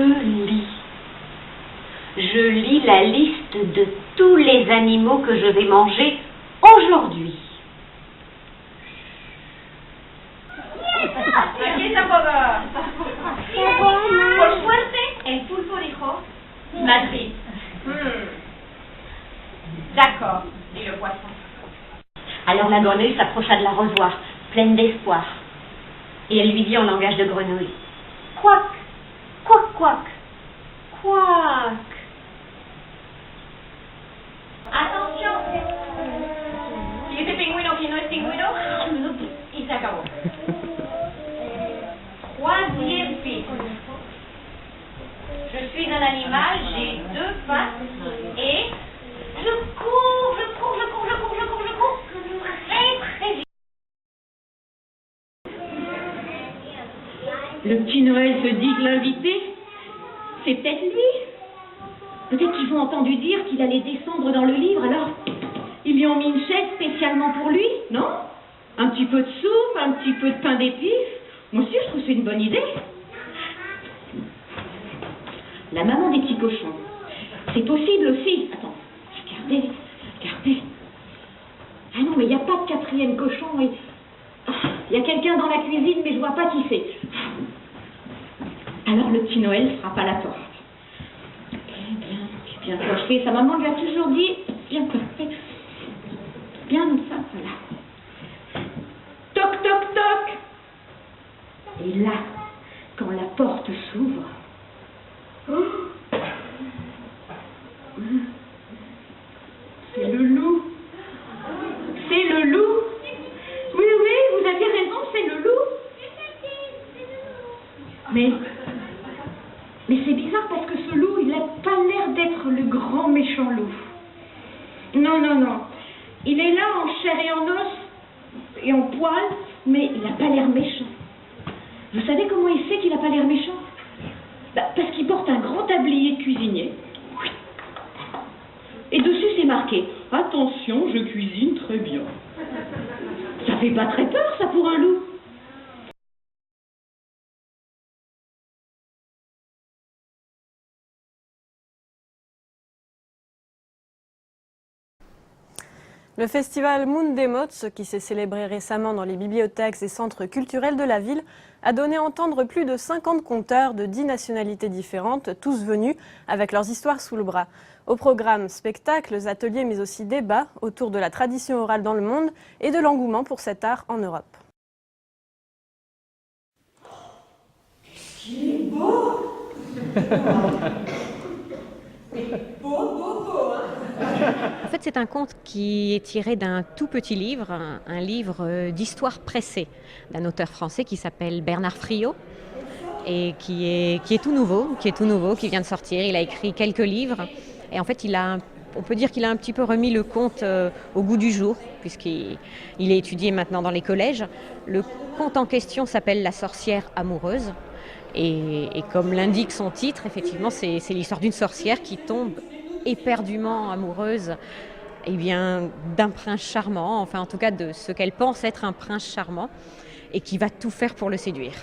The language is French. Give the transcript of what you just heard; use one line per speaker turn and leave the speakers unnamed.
lis. Je lis la liste de tous les animaux que je vais manger aujourd'hui.
Aquí está Boba. Por suerte, el pulpo dijo Madrid. D'accord, dit le poisson.
Alors la grenouille s'approcha de la revoir, pleine d'espoir. Et elle lui dit en langage de grenouille: Quack, quack, quack, quack.
Attention. Si ese pingüino que no es pingüino, y se acabó. Troisième piste. Je suis un animal, j'ai deux pattes et je cours très vite.
Le petit Noël se dit que l'invité, c'est peut-être lui. Peut-être qu'ils ont entendu dire qu'il allait descendre dans le livre, alors ils lui ont mis une chaise spécialement pour lui, non? Un petit peu de soupe, un petit peu de pain d'épices. Moi aussi, je trouve que c'est une bonne idée. La maman des petits cochons. C'est possible aussi. Attends, regardez. Ah non, mais il n'y a pas de quatrième cochon. Et... il y a quelqu'un dans la cuisine, mais je vois pas qui c'est. Alors le petit Noël ne frappe à la porte. Bien coiffé. Sa maman lui a toujours dit, bien coiffé. Bien comme ça, voilà. Toc, toc, toc. Et là, quand la porte s'ouvre, c'est le loup. C'est le loup. Oui, vous aviez raison, c'est le loup. Mais c'est bizarre parce que ce loup, il n'a pas l'air d'être le grand méchant loup. Non. Il est là en chair et en os et en poil, mais il n'a pas l'air méchant. Vous savez comment il sait qu'il n'a pas l'air méchant? Parce qu'il porte un grand tablier de cuisinier. Et dessus c'est marqué: attention, je cuisine très bien. Ça fait pas très peur, ça, pour un loup.
Le festival Moon des Mots, qui s'est célébré récemment dans les bibliothèques et centres culturels de la ville, a donné à entendre plus de 50 conteurs de 10 nationalités différentes, tous venus avec leurs histoires sous le bras. Au programme, spectacles, ateliers, mais aussi débats autour de la tradition orale dans le monde et de l'engouement pour cet art en Europe.
Il est beau. Beau, hein.
En fait, c'est un conte qui est tiré d'un tout petit livre, un livre d'histoire pressée d'un auteur français qui s'appelle Bernard Friot et qui est tout nouveau, qui vient de sortir. Il a écrit quelques livres et en fait, on peut dire qu'il a un petit peu remis le conte au goût du jour puisqu'il est étudié maintenant dans les collèges. Le conte en question s'appelle La sorcière amoureuse et comme l'indique son titre, effectivement, c'est l'histoire d'une sorcière qui tombe éperdument amoureuse d'un prince charmant, enfin en tout cas de ce qu'elle pense être un prince charmant et qui va tout faire pour le séduire.